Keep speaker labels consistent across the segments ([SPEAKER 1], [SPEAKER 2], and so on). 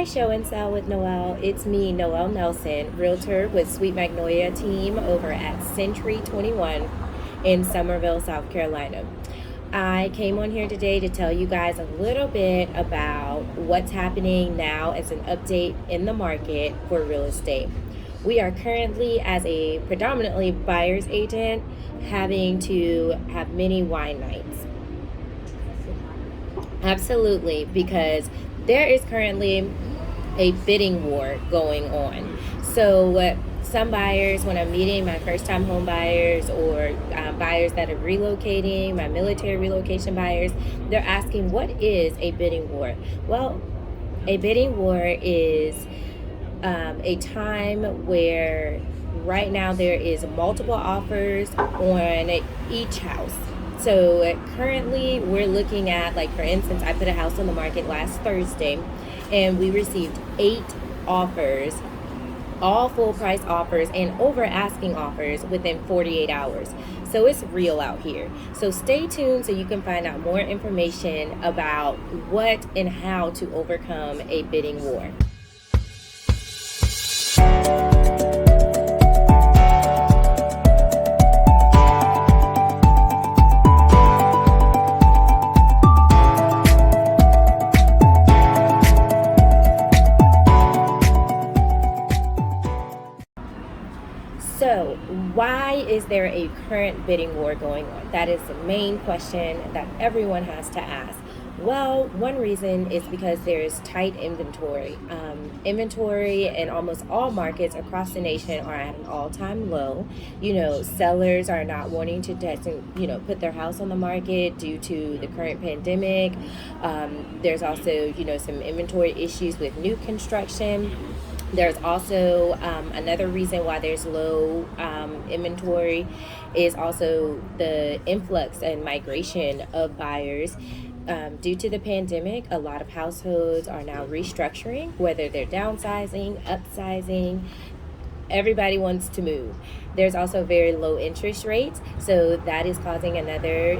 [SPEAKER 1] Show and Sell with Noelle. It's me, Noelle Nelson, realtor with Sweet Magnolia team over at Century 21 in Summerville, South Carolina. I came on here today to tell you guys a little bit about what's happening now as an update in the market for real estate. We are currently, as a predominantly buyer's agent, having to have many wine nights. Absolutely, because there is currently a bidding war going on. So some buyers, when I'm meeting my first time home buyers or buyers that are relocating, my military relocation buyers, they're asking, what is a bidding war? Well, a bidding war is a time where right now there is multiple offers on each house. So currently we're looking at, like, for instance, I put a house on the market last Thursday and we received 8 offers, all full price offers and over asking offers within 48 hours. So it's real out here. So stay tuned so you can find out more information about what and how to overcome a bidding war. So why is there a current bidding war going on? That is the main question that everyone has to ask. Well, one reason is because there is tight inventory. Inventory in almost all markets across the nation are at an all-time low. Sellers are not wanting to put their house on the market due to the current pandemic. There's also, some inventory issues with new construction. There's also another reason why there's low inventory is also the influx and migration of buyers. Due to the pandemic, a lot of households are now restructuring, whether they're downsizing, upsizing. Everybody wants to move. There's also very low interest rates, so that is causing another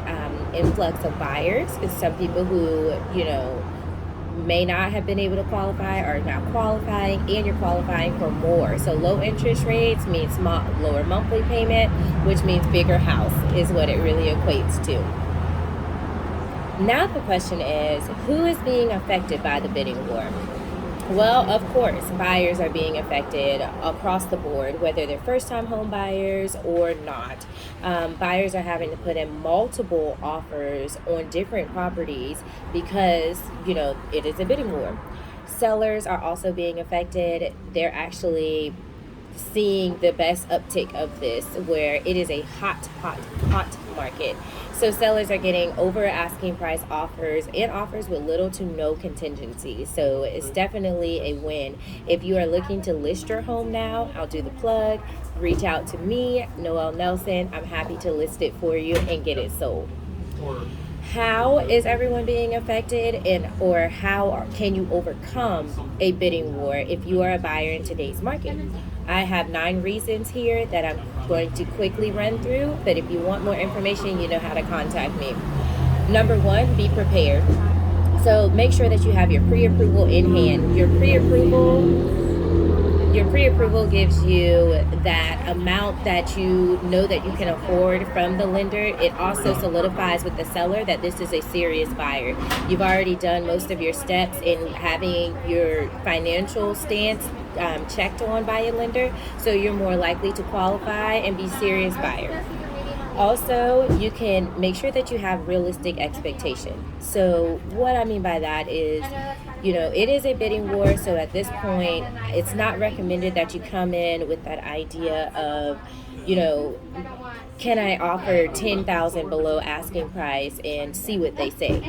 [SPEAKER 1] influx of buyers. Some people who, may not have been able to qualify are now qualifying, and you're qualifying for more. So low interest rates means lower monthly payment, which means bigger house is what it really equates to. Now the question is, who is being affected by the bidding war? Well, of course, buyers are being affected across the board, whether they're first-time home buyers or not. Buyers are having to put in multiple offers on different properties because, it is a bidding war. Sellers are also being affected. They're actually seeing the best uptick of this, where it is a hot market. So sellers are getting over asking price offers and offers with little to no contingency. So it's definitely a win. If you are looking to list your home now, I'll do the plug. Reach out to me, Noelle Nelson. I'm happy to list it for you and get it sold. How is everyone being affected, or how can you overcome a bidding war if you are a buyer in today's market? I have 9 reasons here that I'm going to quickly run through, but if you want more information, you know how to contact me. Number 1, be prepared. So make sure that you have your pre-approval in hand. Your pre-approval gives you that amount that you know that you can afford from the lender. It also solidifies with the seller that this is a serious buyer. You've already done most of your steps in having your financial stance checked on by a lender, so you're more likely to qualify and be serious buyer. Also, you can make sure that you have realistic expectation. So what I mean by that is, it is a bidding war. So at this point, it's not recommended that you come in with that idea of, can I offer $10,000 below asking price and see what they say?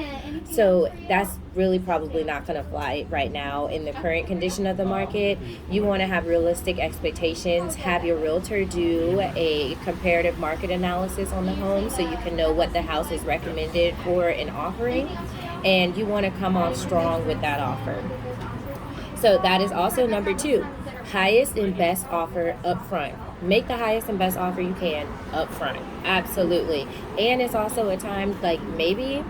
[SPEAKER 1] So that's really probably not going to fly right now in the current condition of the market. You want to have realistic expectations. Have your realtor do a comparative market analysis on the home so you can know what the house is recommended for an offering, and you want to come on strong with that offer. So that is also number 2, highest and best offer up front. Make the highest and best offer you can up front. Absolutely. And it's also a time, like, maybe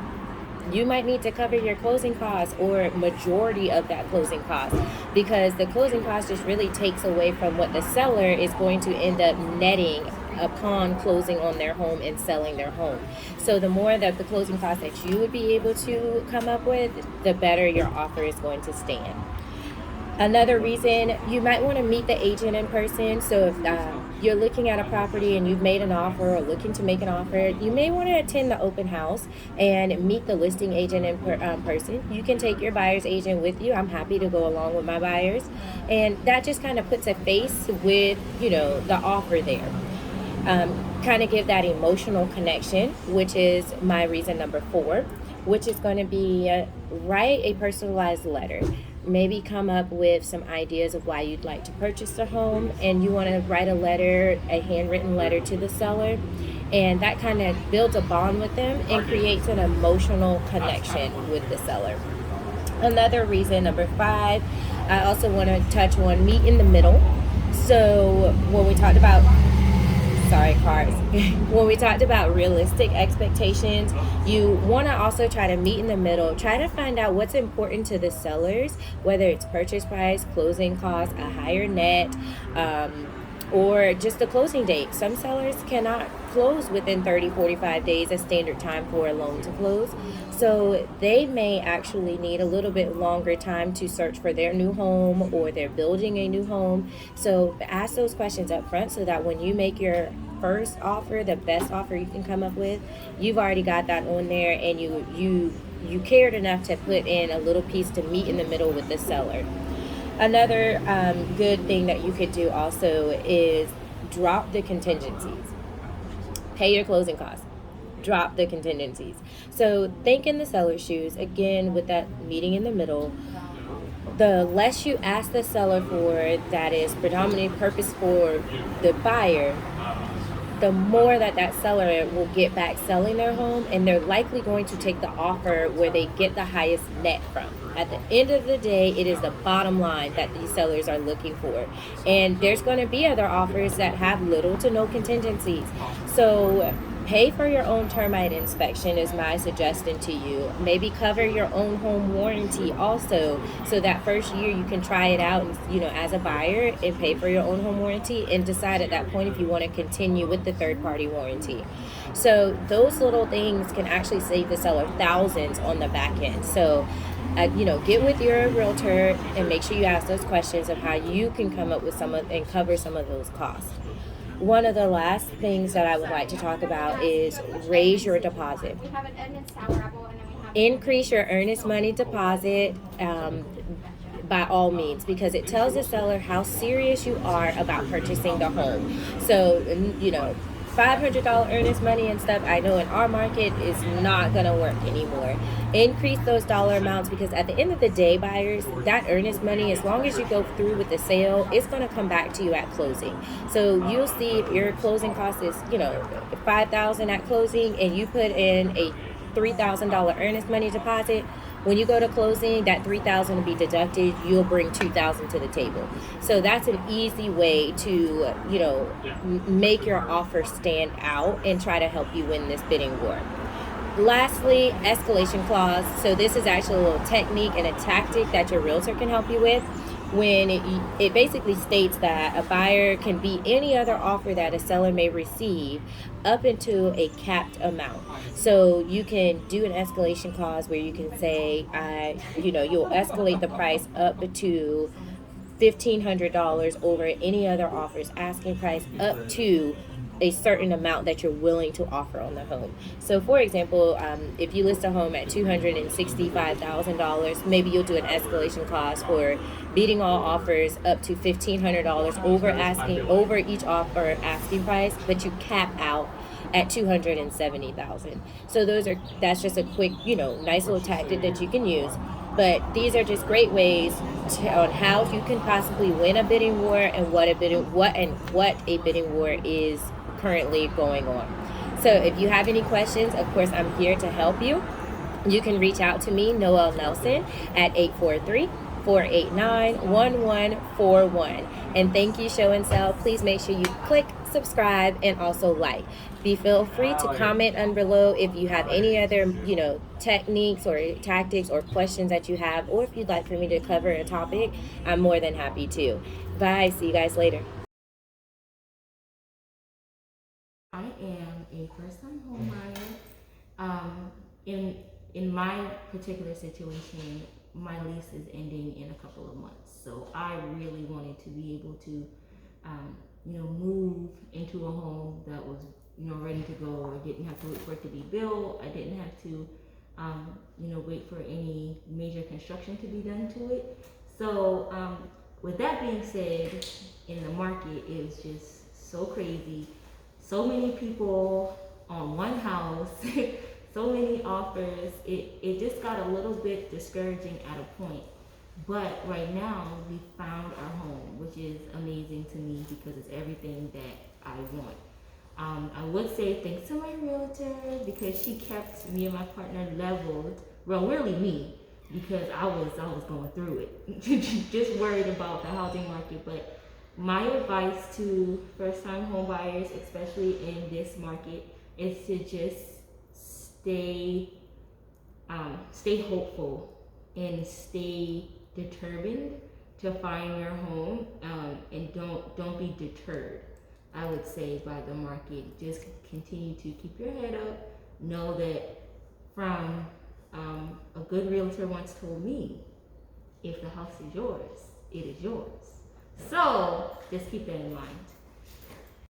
[SPEAKER 1] You might need to cover your closing costs or majority of that closing cost, because the closing cost just really takes away from what the seller is going to end up netting upon closing on their home and selling their home. So the more that the closing cost that you would be able to come up with, the better your offer is going to stand. Another reason, you might want to meet the agent in person. So if you're looking at a property and you've made an offer or looking to make an offer, you may want to attend the open house and meet the listing agent in person. You can take your buyer's agent with you. I'm happy to go along with my buyers. And that just kind of puts a face with, the offer there. Kind of give that emotional connection, which is my reason number 4, which is going to be write a personalized letter. Maybe come up with some ideas of why you'd like to purchase the home, and you want to write a handwritten letter to the seller, and that kind of builds a bond with them and creates an emotional connection with the seller. Another reason, number 5, I also want to touch on meet in the middle. So when we talked about when we talked about realistic expectations, you want to also try to meet in the middle. Try to find out what's important to the sellers, whether it's purchase price, closing costs, a higher net, or just the closing date. Some sellers cannot close within 30-45 days, a standard time for a loan to close. So they may actually need a little bit longer time to search for their new home, or they're building a new home. So ask those questions up front so that when you make your first offer, the best offer you can come up with, you've already got that on there, and you cared enough to put in a little piece to meet in the middle with the seller. Another good thing that you could do also is drop the contingencies. Pay your closing costs. Drop the contingencies. So think in the seller's shoes, again, with that meeting in the middle. The less you ask the seller for, that is predominantly purpose for the buyer, the more that seller will get back selling their home, and they're likely going to take the offer where they get the highest net from. At the end of the day, it is the bottom line that these sellers are looking for. And there's going to be other offers that have little to no contingencies. So pay for your own termite inspection is my suggestion to you. Maybe cover your own home warranty also, so that first year you can try it out, as a buyer, and pay for your own home warranty and decide at that point if you want to continue with the third-party warranty. So those little things can actually save the seller thousands on the back end. So get with your realtor and make sure you ask those questions of how you can come up with and cover some of those costs. One of the last things that I would like to talk about is raise your deposit. Increase your earnest money deposit by all means, because it tells the seller how serious you are about purchasing the home. So, $500 earnest money and stuff, I know in our market is not going to work anymore. Increase those dollar amounts, because at the end of the day, buyers, that earnest money, as long as you go through with the sale, it's going to come back to you at closing. So you'll see if your closing cost is, $5,000 at closing, and you put in a $3,000 earnest money deposit. When you go to closing, that $3,000 will be deducted. You'll bring $2,000 to the table. So that's an easy way to, make your offer stand out and try to help you win this bidding war. Lastly, escalation clause. So this is actually a little technique and a tactic that your realtor can help you with. When it basically states that a buyer can beat any other offer that a seller may receive up into a capped amount. So you can do an escalation clause where you can say, you'll escalate the price up to $1,500 over any other offer's asking price up to a certain amount that you're willing to offer on the home. So for example, if you list a home at $265,000, maybe you'll do an escalation clause for beating all offers up to $1,500 over each offer asking price, but you cap out at $270,000. So that's just a quick, nice little tactic that you can use. But these are just great ways on how you can possibly win a bidding war, and what a bidding war is currently going on. So if you have any questions, of course, I'm here to help you. You can reach out to me, Noelle Nelson, at 843-489-1141. And thank you, Show and Sell. Please make sure you click subscribe, and also like. Feel free to comment on below if you have any other, techniques or tactics or questions that you have, or if you'd like for me to cover a topic, I'm more than happy to. Bye. See you guys later.
[SPEAKER 2] I am a first-time home buyer. In my particular situation, my lease is ending in a couple of months, so I really wanted to be able to, move into a home that was, ready to go. I didn't have to wait for it to be built. I didn't have to, wait for any major construction to be done to it. So, with that being said, in the market, it was just so crazy. So many people on one house, so many offers. It just got a little bit discouraging at a point. But right now, we found our home, which is amazing to me because it's everything that I want. I would say thanks to my realtor because she kept me and my partner leveled. Well, really me, because I was going through it, just worried about the housing market. But my advice to first-time home buyers, especially in this market, is to just stay hopeful and stay determined to find your home, and don't be deterred. I would say by the market. Just continue to keep your head up. Know that from a good realtor once told me, if the house is yours, it is yours. So just keep that in mind.